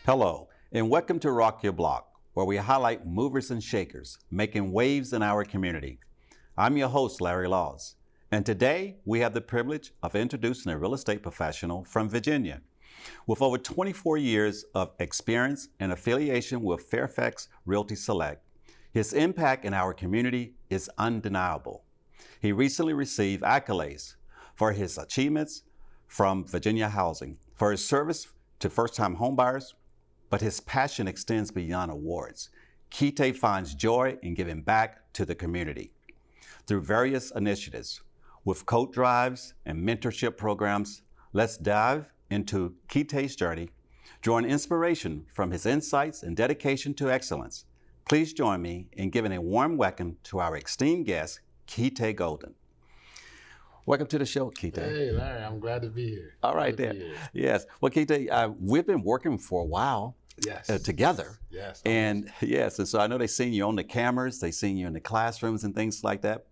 Hello, and welcome to Rock Your Block, where we highlight movers and shakers making waves in our community. I'm your host, Larry Laws, and today we have the privilege of introducing a real estate professional from Virginia. With over 24 years of experience and affiliation with Fairfax Realty Select, his impact in our community is undeniable. He recently received accolades for his achievements from Virginia Housing, for his service to first-time homebuyers, but his passion extends beyond awards. Ketaa finds joy in giving back to the community through various initiatives. With coat drives and mentorship programs, let's dive into Keta's journey, drawing inspiration from his insights and dedication to excellence. Please join me in giving a warm welcome to our esteemed guest, Ketaa Golden. Welcome to the show, Ketaa. Hey, Larry, I'm glad to be here. All right, there. Yes. Well, Ketaa, we've been working for a while together. Yes. And so I know they've seen you on the cameras, they've seen you in the classrooms and things like that.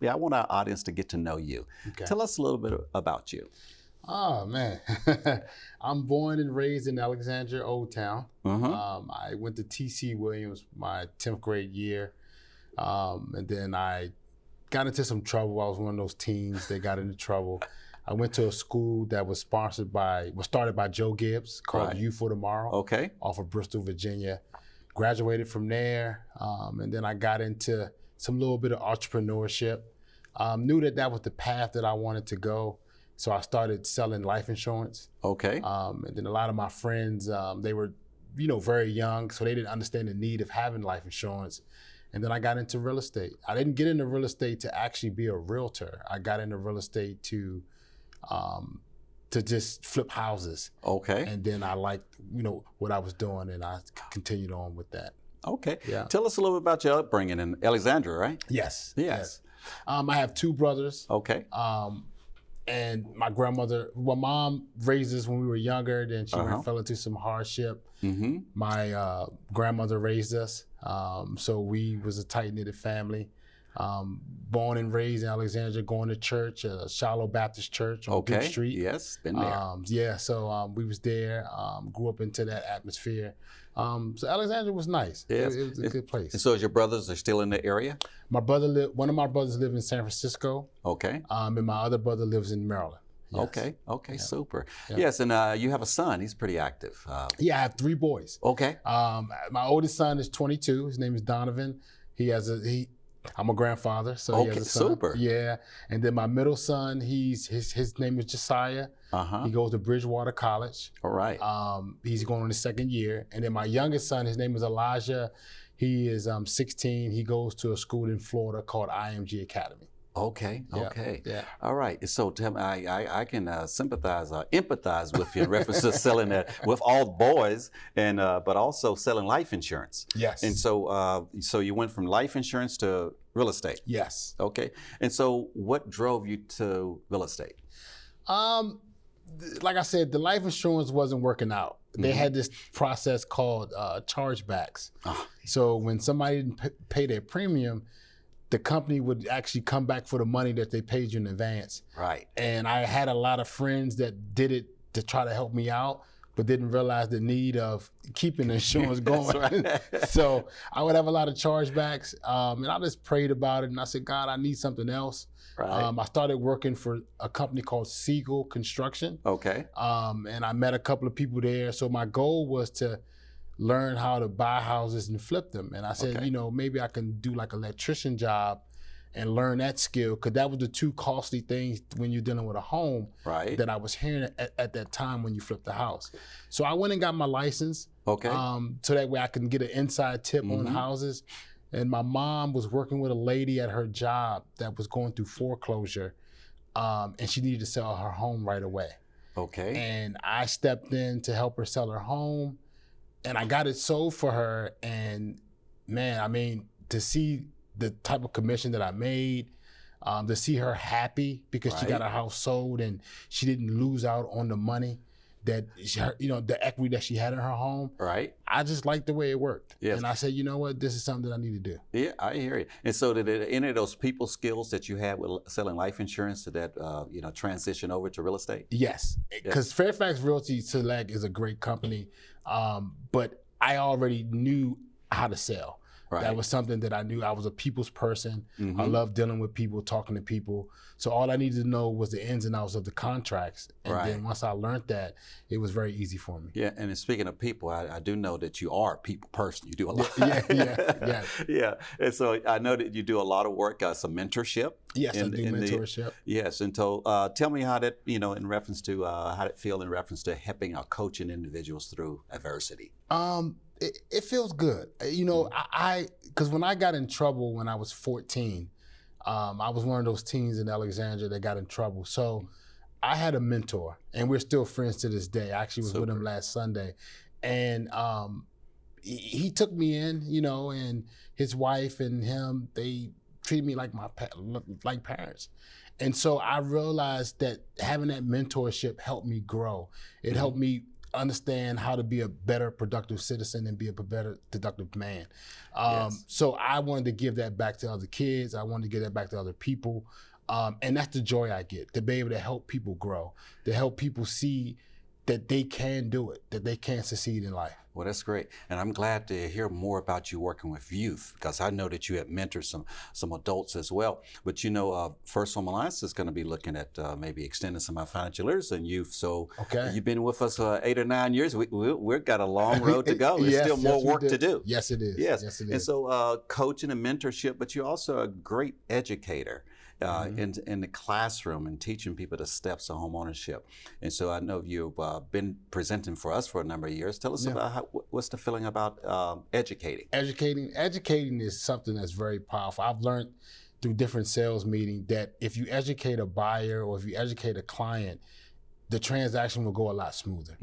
I want our audience to get to know you. Okay. Tell us a little bit about you. Oh, man. I'm born and raised in Alexandria, Old Town. I went to T.C. Williams my 10th grade year. And then I got into some trouble. I was one of those teens that got into trouble. I went to a school that was started by Joe Gibbs, called Youth for Tomorrow. Okay. Off of Bristol, Virginia. Graduated from there, and then I got into some little bit of entrepreneurship. Knew that was the path that I wanted to go, so I started selling life insurance. Okay. And then a lot of my friends, they were, very young, so they didn't understand the need of having life insurance. And then I got into real estate. I didn't get into real estate to actually be a realtor. I got into real estate to just flip houses. Okay. And then I liked, what I was doing, and I continued on with that. Okay. Yeah. Tell us a little bit about your upbringing in Alexandria, right? Yes. Yes. I have two brothers. Okay. And my mom raised us when we were younger, then she fell into some hardship. Mm-hmm. My grandmother raised us, so we was a tight-knitted family. Born and raised in Alexandria, going to church, Shiloh Baptist Church on Duke Street. Yes, been there. So we was there, grew up into that atmosphere. So Alexandria was nice. Yes. It was a good place. And so your brothers are still in the area? One of my brothers live in San Francisco. Okay. And my other brother lives in Maryland. Yes. Okay, super. Yeah. Yes, and you have a son. He's pretty active. Yeah, I have three boys. Okay. My oldest son is 22. His name is Donovan. I'm a grandfather, so he has a son. Super. Yeah, and then my middle son, his name is Josiah. He goes to Bridgewater College. All right. He's going on his second year, and then my youngest son, his name is Elijah. He is 16. He goes to a school in Florida called IMG Academy. Okay. Yeah. All right. So tell me, I can sympathize or empathize with you in reference to selling that with all boys, and but also selling life insurance. Yes. And so you went from life insurance to real estate. Yes. Okay. And so what drove you to real estate? Like I said, the life insurance wasn't working out. They had this process called chargebacks. So when somebody didn't pay their premium, the company would actually come back for the money that they paid you in advance. Right. And I had a lot of friends that did it to try to help me out, but didn't realize the need of keeping the insurance going. Right. So I would have a lot of chargebacks, and I just prayed about it, and I said, God, I need something else. Right. I started working for a company called Siegel Construction. Okay. And I met a couple of people there. So my goal was to learn how to buy houses and flip them. And I said, maybe I can do like an electrician job and learn that skill, because that was the two costly things when you're dealing with a home that I was hearing at that time when you flip the house. So I went and got my license. Okay. So that way I can get an inside tip on houses. And my mom was working with a lady at her job that was going through foreclosure, and she needed to sell her home right away. Okay. And I stepped in to help her sell her home, and I got it sold for her. And man, I mean, to see the type of commission that I made, to see her happy because she got her house sold and she didn't lose out on the money, that the equity that she had in her home. Right. I just liked the way it worked. Yes. And I said, you know what, this is something that I need to do. Yeah, I hear you. And so did any of those people skills that you had with selling life insurance, did that transition over to real estate? Yes, because Fairfax Realty Select is a great company, but I already knew how to sell. Right. That was something that I knew. I was a people's person. Mm-hmm. I love dealing with people, talking to people. So all I needed to know was the ins and outs of the contracts. And then once I learned that, it was very easy for me. Yeah, and speaking of people, I do know that you are a people person. You do a lot. Yeah. And so I know that you do a lot of work, some mentorship. Yes, I do mentorship. Yes, and so tell me how that, in reference to, how it feel in reference to helping or coaching individuals through adversity. It feels good. Because when I got in trouble when I was 14, I was one of those teens in Alexandria that got in trouble. So I had a mentor, and we're still friends to this day. I actually was with him last Sunday. And he took me in, and his wife and him, they treated me like like parents. And so I realized that having that mentorship helped me grow. It helped me understand how to be a better productive citizen and be a better productive man. So I wanted to give that back to other kids. I wanted to give that back to other people. And that's the joy I get, to be able to help people grow, to help people see that they can do it, that they can succeed in life. Well, that's great. And I'm glad to hear more about you working with youth, because I know that you have mentored some adults as well. But First Home Alliance is going to be looking at maybe extending some of our financial literacy in youth. So you've been with us 8 or 9 years. We've got a long road to go. There's still more work to do. Yes, it is. Yes, it is. And so coaching and mentorship, but you're also a great educator. In the classroom and teaching people the steps of home ownership. And so I know you've been presenting for us for a number of years. Tell us about what's the feeling about educating? Educating is something that's very powerful. I've learned through different sales meetings that if you educate a buyer or if you educate a client, the transaction will go a lot smoother.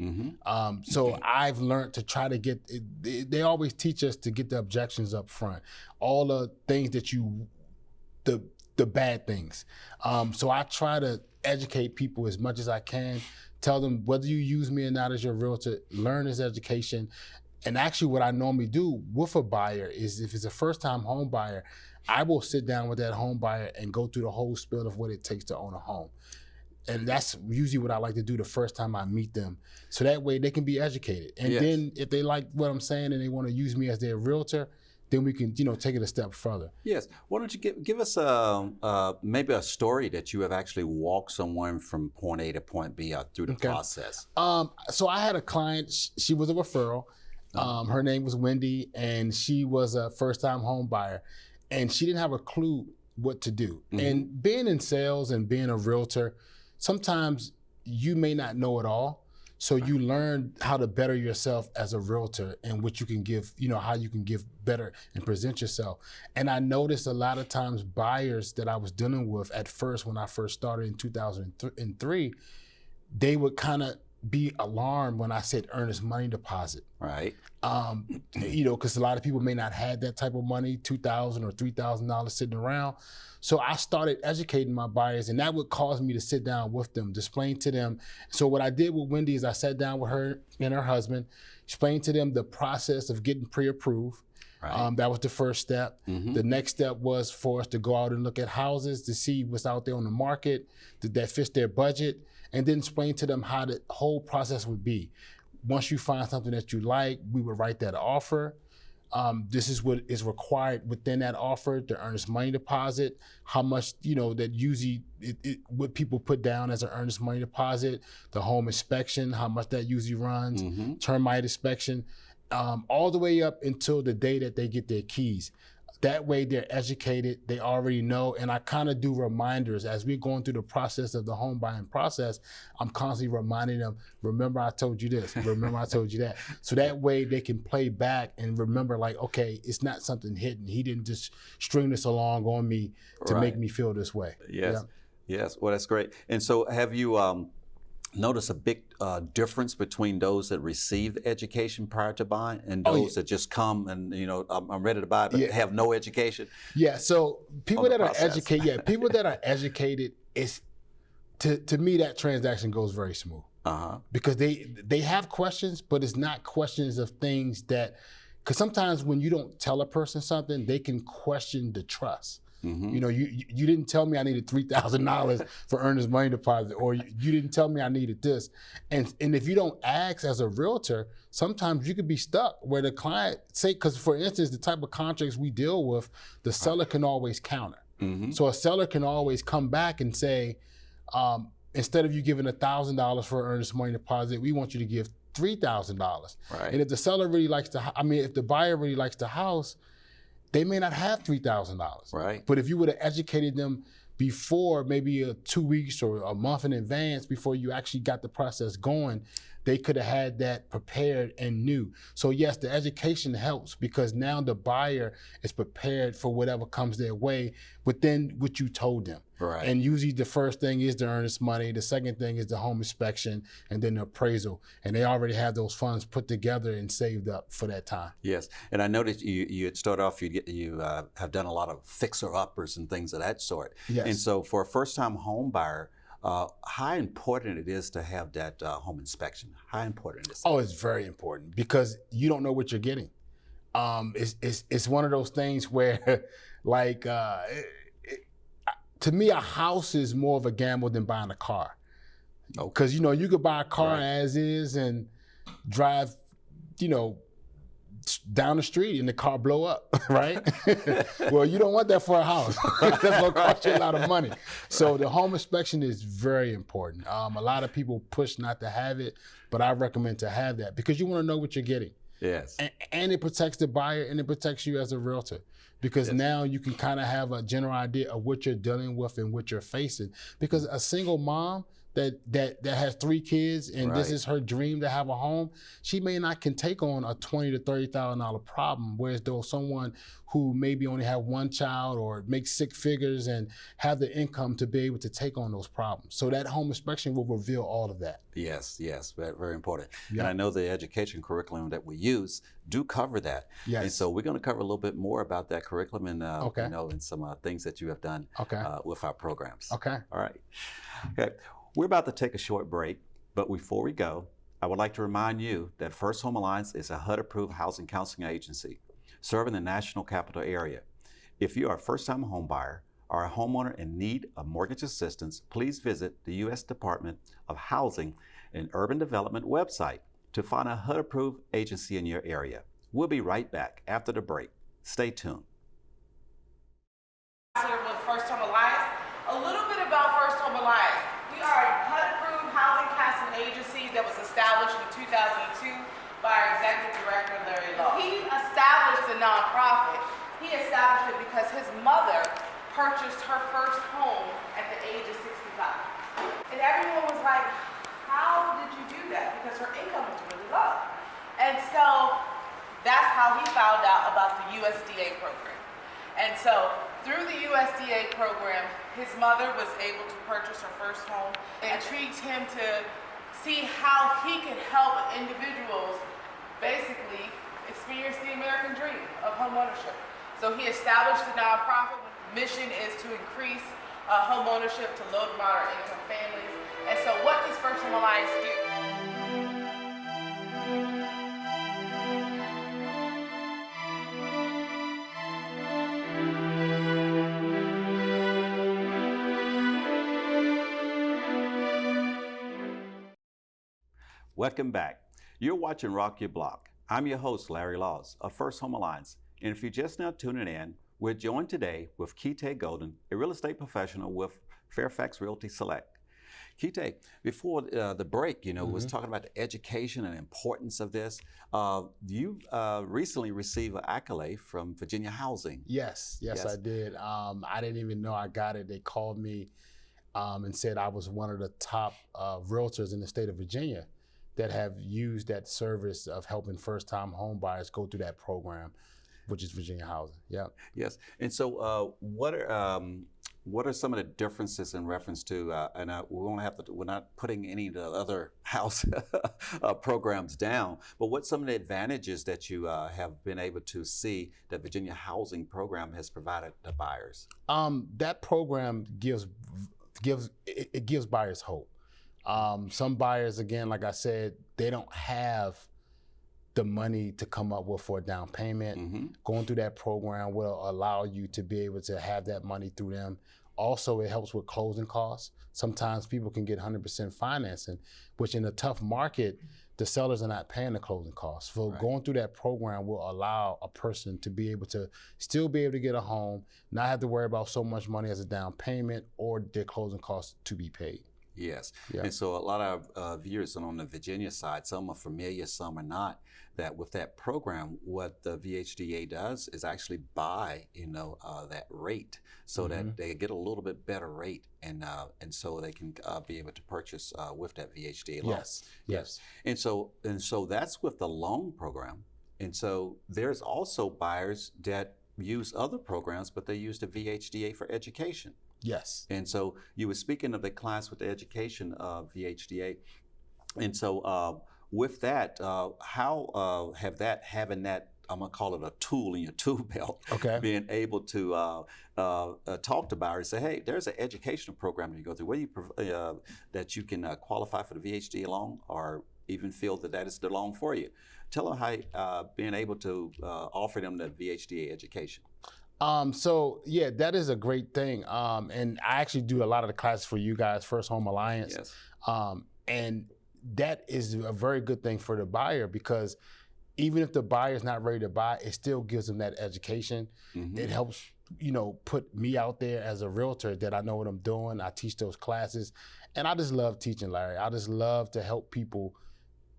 So I've learned to try to get, they always teach us to get the objections up front. All the things that the bad things. So I try to educate people as much as I can, tell them whether you use me or not as your realtor, learn this education. And actually what I normally do with a buyer is, if it's a first-time home buyer, I will sit down with that home buyer and go through the whole spiel of what it takes to own a home. And that's usually what I like to do the first time I meet them. So that way they can be educated. And then if they like what I'm saying and they want to use me as their realtor, then we can, take it a step further. Yes. Why don't you give us maybe a story that you have actually walked someone from point A to point B through the process? So I had a client. She was a referral. Her name was Wendy, and she was a first-time home buyer, and she didn't have a clue what to do. And being in sales and being a realtor, sometimes you may not know it all. So you learn how to better yourself as a realtor and what you can give, how you can give better and present yourself. And I noticed a lot of times buyers that I was dealing with at first, when I first started in 2003, they would kind of be alarmed when I said earnest money deposit. Right. Because a lot of people may not have that type of money, $2,000 or $3,000 sitting around. So I started educating my buyers, and that would cause me to sit down with them, to explain to them. So what I did with Wendy is I sat down with her and her husband, explained to them the process of getting pre-approved. Right. That was the first step. The next step was for us to go out and look at houses to see what's out there on the market that fits their budget, and then explain to them how the whole process would be. Once you find something that you like, we would write that offer. This is what is required within that offer, the earnest money deposit, how much, that usually what people put down as an earnest money deposit, the home inspection, how much that usually runs, termite inspection, all the way up until the day that they get their keys. That way they're educated, they already know, and I kind of do reminders as we're going through the process of the home buying process. I'm constantly reminding them, remember I told you this, remember I told you that. So that way they can play back and remember, like, okay, it's not something hidden. He didn't just string this along on me to make me feel this way. Yes, yes, well, that's great. And so have you notice a big difference between those that receive the education prior to buying and those that just come and, I'm ready to buy but have no education? Yeah, so people that are educated, people that are educated, to me that transaction goes very smooth. because they have questions, but it's not questions of things that, because sometimes when you don't tell a person something, they can question the trust. You know, you didn't tell me I needed $3,000 for earnest money deposit, or you didn't tell me I needed this. And if you don't ask as a realtor, sometimes you could be stuck where the client say, because for instance, the type of contracts we deal with, the seller can always counter. So a seller can always come back and say, instead of you giving $1,000 for earnest money deposit, we want you to give $3,000. And if the seller really likes if the buyer really likes the house, they may not have $3,000. But if you would have educated them before, maybe 2 weeks or a month in advance before you actually got the process going, they could have had that prepared and knew. So yes, the education helps because now the buyer is prepared for whatever comes their way within what you told them. And usually the first thing is the earnest money, the second thing is the home inspection, and then the appraisal. And they already have those funds put together and saved up for that time. Yes, and I noticed you had started off, you have done a lot of fixer-uppers and things of that sort. And so for a first-time home buyer, how important it is to have that home inspection? How important it is? Oh, it's very important because you don't know what you're getting. It's one of those things where, like, to me, a house is more of a gamble than buying a car. Because, you know, you could buy a car as is and drive, you know, down the street and the car blow up, right? Well, you don't want that for a house. That's gonna cost you a lot of money. So the home inspection is very important. A lot of people push not to have it, but I recommend to have that because you wanna know what you're getting. And it protects the buyer and it protects you as a realtor. Because now you can kind of have a general idea of what you're dealing with and what you're facing. Because a single mom that has 3 kids and this is her dream to have a home, she may not can take on a $20,000 to $30,000 problem. Whereas though someone who maybe only have 1 child or makes 6 figures and have the income to be able to take on those problems. So that home inspection will reveal all of that. Yes, very, very important. And I know the education curriculum that we use do cover that. And so we're going to cover a little bit more about that curriculum and you know, and some things that you have done with our programs. All right. Okay. We're about to take a short break, but before we go, I would like to remind you that First Home Alliance is a HUD-approved housing counseling agency serving the National Capital Area. If you are a first-time home buyer or a homeowner in need of mortgage assistance, please visit the U.S. Department of Housing and Urban Development website to find a HUD-approved agency in your area. We'll be right back after the break. Stay tuned. With First Home Alliance, a little bit about First Home Alliance. We are a HUD-approved housing counseling agency that was established in 2002 by our executive director, Larry Law. He established the nonprofit. He established it because his mother purchased her first home at the age of 65. And everyone was like, how did you do that? Because her income was really low. And so that's how he found out about the USDA program. And so through the USDA program, his mother was able to purchase her first home. It intrigued him to see how he could help individuals basically experience the American dream of home ownership. So he established the nonprofit. Mission is to increase home ownership to low to moderate income families. And so what does First Home Alliance do? Welcome back. You're watching Rock Your Block. I'm your host, Larry Laws of First Home Alliance. And if you're just now tuning in, we're joined today with Ketaa Golden, a real estate professional with Fairfax Realty Select. Ketaa, before the break, you know, was talking about the education and importance of this. You recently received an accolade from Virginia Housing. Yes, I did. I didn't even know I got it. They called me and said I was one of the top realtors in the state of Virginia that have used that service of helping first-time home buyers go through that program, which is Virginia Housing. Yes. And so what are some of the differences in reference to, we're not putting any of the other house programs down, but what's some of the advantages that you have been able to see that Virginia Housing program has provided to buyers? That program gives buyers hope. Some buyers, again, like I said, they don't have the money to come up with for a down payment. Going through that program will allow you to be able to have that money through them. Also, it helps with closing costs. Sometimes people can get 100% financing, which in a tough market, the sellers are not paying the closing costs. So going through that program will allow a person to be able to still be able to get a home, not have to worry about so much money as a down payment or their closing costs to be paid. Yes, and so a lot of viewers on the Virginia side, some are familiar, some are not, that with that program, what the VHDA does is actually buy, that rate so that they get a little bit better rate, and so they can be able to purchase with that VHDA loan. Yes. And so that's with the loan program, and so there's also buyers that use other programs, but they use the VHDA for education. Yes. And so you were speaking of the class with the education of VHDA. And so with that, how having that, I'm gonna call it a tool in your tool belt, being able to talk to buyers, say, hey, there's an educational program that you go through, where you that you can qualify for the VHDA loan, or even feel that is the loan for you. Tell them how being able to offer them the VHDA education. So yeah, that is a great thing. And I actually do a lot of the classes for you guys, First Home Alliance. Yes. And that is a very good thing for the buyer, because even if the buyer is not ready to buy, it still gives them that education. It helps, put me out there as a realtor that I know what I'm doing. I teach those classes, and I just love teaching, Larry. I just love to help people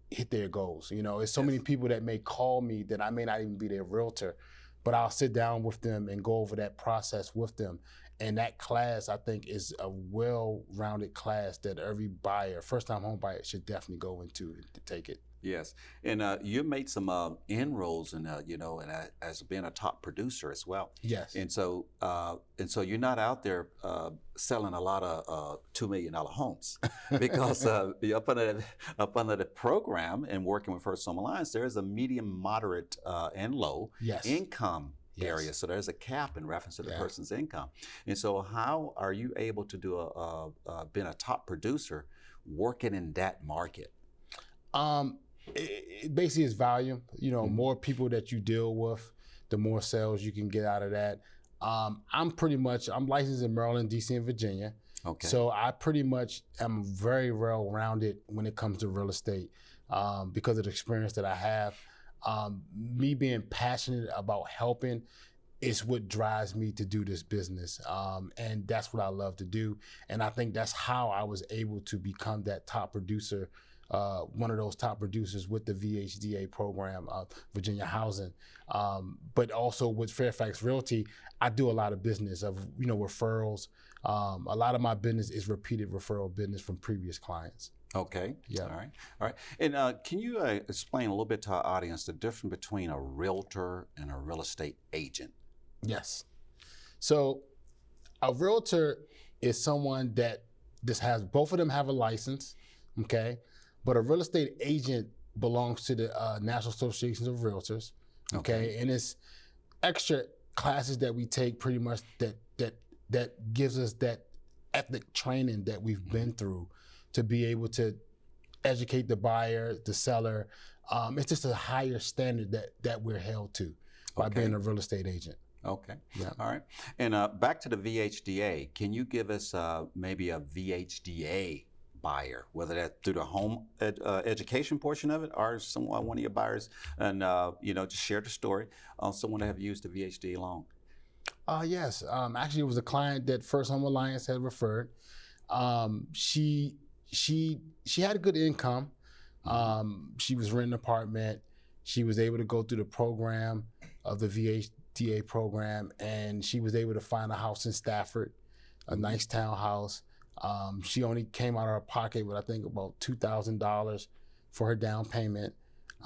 hit their goals. It's so many people that may call me that I may not even be their realtor, but I'll sit down with them and go over that process with them. And that class, I think, is a well-rounded class that every buyer, first-time home buyer, should definitely go into to take it. Yes, and you made some inroads, and as being a top producer as well. Yes. And so you're not out there selling a lot of $2 million homes, because up under the program and working with First Home Alliance, there is a medium, moderate, and low income area. So there's a cap in reference to the person's income. And so how are you able to do being a top producer working in that market? It basically is volume. More people that you deal with, the more sales you can get out of that. I'm licensed in Maryland, DC, and Virginia. Okay. So I pretty much am very well-rounded when it comes to real estate, because of the experience that I have. Me being passionate about helping is what drives me to do this business. And that's what I love to do. And I think that's how I was able to become that top producer, one of those top producers with the VHDA program, Virginia Housing. But also with Fairfax Realty, I do a lot of business of, referrals. A lot of my business is repeated referral business from previous clients. Okay. Yeah. All right. And can you explain a little bit to our audience the difference between a realtor and a real estate agent? Yes. So a realtor is someone that both of them have a license, okay? But a real estate agent belongs to the National Association of Realtors, okay? And it's extra classes that we take, pretty much that gives us that ethnic training that we've been through to be able to educate the buyer, the seller. It's just a higher standard that we're held to by being a real estate agent. Okay. Yeah. All right. And back to the VHDA, can you give us maybe a VHDA buyer, whether that's through the home education portion of it, or one of your buyers, and just share the story on someone that have used the VHDA loan? Yes. Actually, it was a client that First Home Alliance had referred. She had a good income. She was renting an apartment. She was able to go through the program of the VHDA program, and she was able to find a house in Stafford, a nice townhouse. She only came out of her pocket with, I think, about $2,000 for her down payment.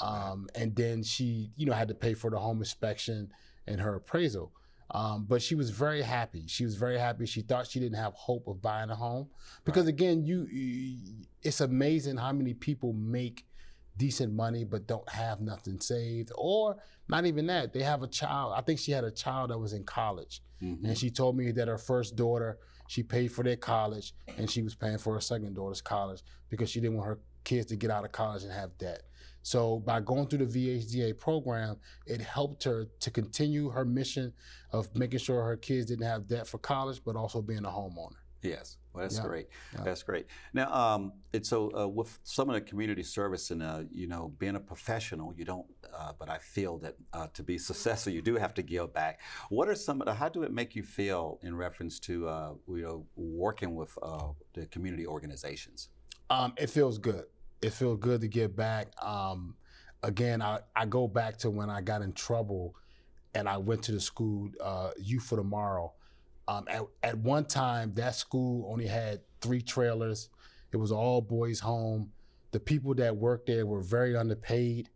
And then she, had to pay for the home inspection and her appraisal. But she was very happy. She was very happy. She thought she didn't have hope of buying a home. Because again, it's amazing how many people make decent money but don't have nothing saved, or not even that. They have a child. I think she had a child that was in college. And she told me that her first daughter She paid for their college, and she was paying for her second daughter's college because she didn't want her kids to get out of college and have debt. So by going through the VHDA program, it helped her to continue her mission of making sure her kids didn't have debt for college, but also being a homeowner. Yes, well, that's Yeah. great. Yeah. That's great. Now, and so with some of the community service and being a professional, you don't. But I feel that to be successful, you do have to give back. What are some of the? How do it make you feel in reference to working with the community organizations? It feels good. It feels good to give back. Again, I go back to when I got in trouble, and I went to the school, Youth for Tomorrow. At one time, that school only had 3 trailers. It was all boys home. The people that worked there were very underpaid.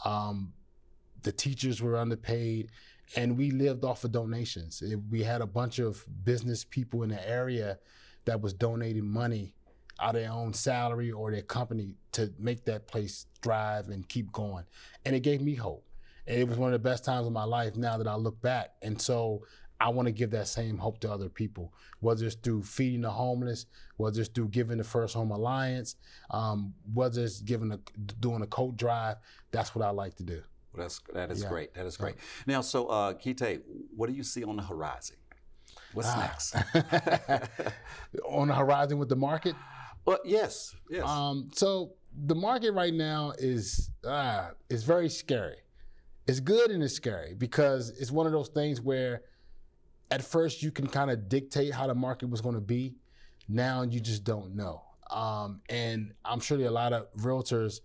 The teachers were underpaid, and we lived off of donations. We had a bunch of business people in the area that was donating money out of their own salary or their company to make that place thrive and keep going. And it gave me hope. And it was one of the best times of my life now that I look back. And so I want to give that same hope to other people, whether it's through feeding the homeless, whether it's through giving the First Home Alliance, whether it's doing a coat drive. That's what I like to do. Well, that is Yeah. great. That is great. Now, so Ketaa, what do you see on the horizon? What's next? On the horizon with the market? Well, yes. So the market right now is very scary. It's good and it's scary because it's one of those things where at first you can kind of dictate how the market was going to be. Now you just don't know. And I'm sure there are a lot of realtors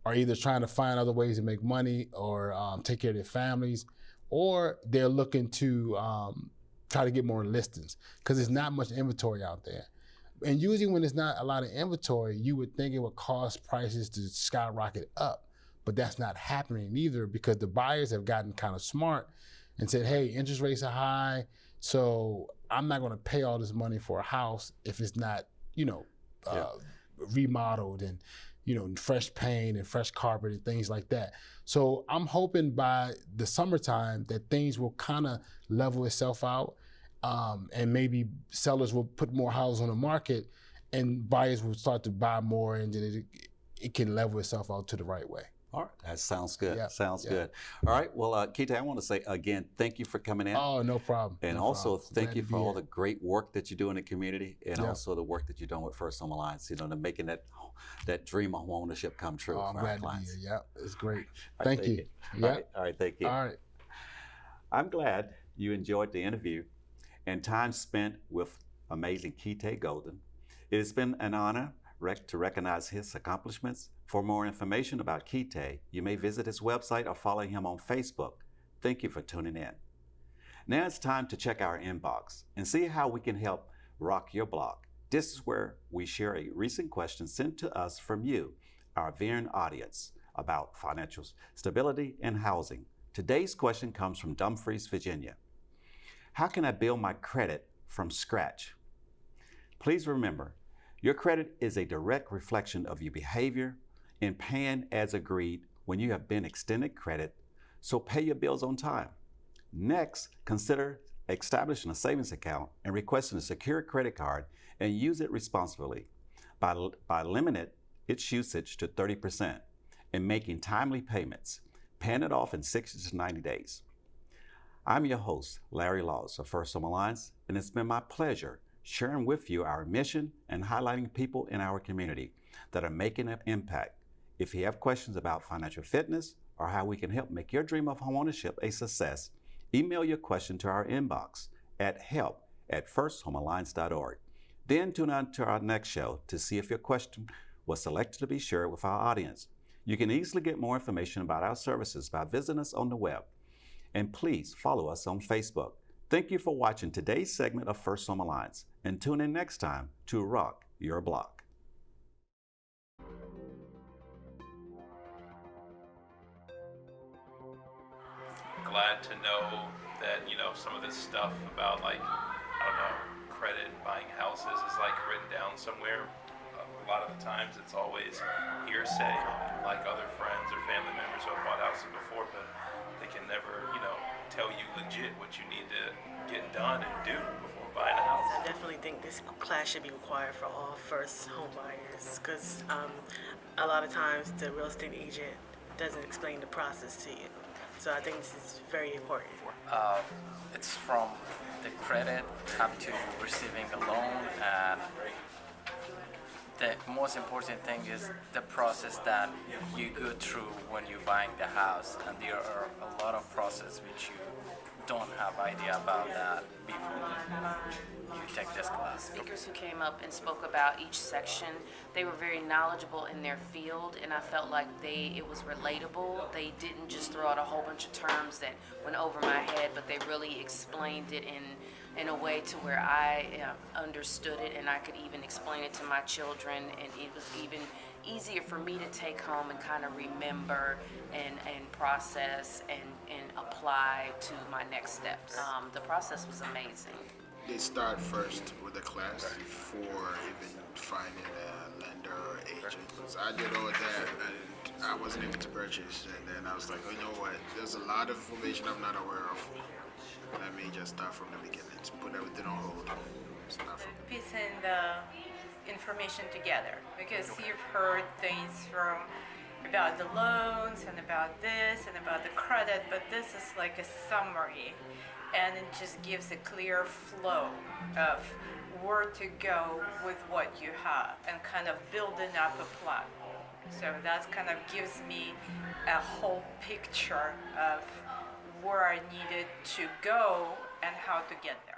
are either trying to find other ways to make money or take care of their families, or they're looking to try to get more listings because there's not much inventory out there. And usually when there's not a lot of inventory, you would think it would cause prices to skyrocket up, but that's not happening either because the buyers have gotten kind of smart and said, hey, interest rates are high, so I'm not gonna pay all this money for a house if it's not, remodeled and, fresh paint and fresh carpet and things like that. So I'm hoping by the summertime that things will kind of level itself out. And maybe sellers will put more houses on the market and buyers will start to buy more, and then it can level itself out to the right way. All right, that sounds good. Yeah. Sounds good. All right, well, Ketaa, I want to say again, thank you for coming in. Oh, no problem. And no also problem. thank Glad you to for be all here. the great work that you do in the community, and Yeah. also the work that you're doing with First Home Alliance, to making that dream of home ownership come true Oh, I'm for our glad to be clients. here. Yeah, it's great. All right, Thank you. All Yeah. right, all right, thank you. All right. I'm glad you enjoyed the interview and time spent with amazing Ketaa Golden. It has been an honor to recognize his accomplishments. For more information about Ketaa, you may visit his website or follow him on Facebook. Thank you for tuning in. Now it's time to check our inbox and see how we can help rock your block. This is where we share a recent question sent to us from you, our viewing audience, about financial stability and housing. Today's question comes from Dumfries, Virginia. How can I build my credit from scratch? Please remember, your credit is a direct reflection of your behavior in paying as agreed when you have been extended credit, so pay your bills on time. Next, consider establishing a savings account and requesting a secure credit card and use it responsibly by limiting its usage to 30% and making timely payments, paying it off in 60 to 90 days. I'm your host, Larry Laws of First Home Alliance, and it's been my pleasure sharing with you our mission and highlighting people in our community that are making an impact. If you have questions about financial fitness or how we can help make your dream of homeownership a success, email your question to our inbox at help@firsthomealliance.org. Then tune in to our next show to see if your question was selected to be shared with our audience. You can easily get more information about our services by visiting us on the web. And please follow us on Facebook. Thank you for watching today's segment of First Home Alliance, and tune in next time to rock your block. Glad to know that, some of this stuff about credit and buying houses is written down somewhere. A lot of the times it's always hearsay, like other friends or family members who have bought houses before, but they can never, tell you legit what you need to get done and do before buying a house? I definitely think this class should be required for all first home buyers because a lot of times the real estate agent doesn't explain the process to you. So I think this is very important. It's from the credit up to receiving a loan, and the most important thing is the process that you go through when you're buying the house, and there are a lot of process which you don't have idea about that before you take this class. Speakers who came up and spoke about each section, they were very knowledgeable in their field, and I felt like it was relatable. They didn't just throw out a whole bunch of terms that went over my head, but they really explained it in a way to where I understood it, and I could even explain it to my children, and it was even easier for me to take home and kind of remember and process and apply to my next steps. The process was amazing. They start first with the class before even finding a lender or agent. So I did all that and I wasn't able to purchase, and then I was like, oh, you know what, there's a lot of information I'm not aware of. Let me just start from the beginning to put everything on hold. Start from Piecing the information together, because you've heard things about the loans and about this and about the credit, but this is like a summary, and it just gives a clear flow of where to go with what you have and kind of building up a plan. So that kind of gives me a whole picture of where I needed to go and how to get there.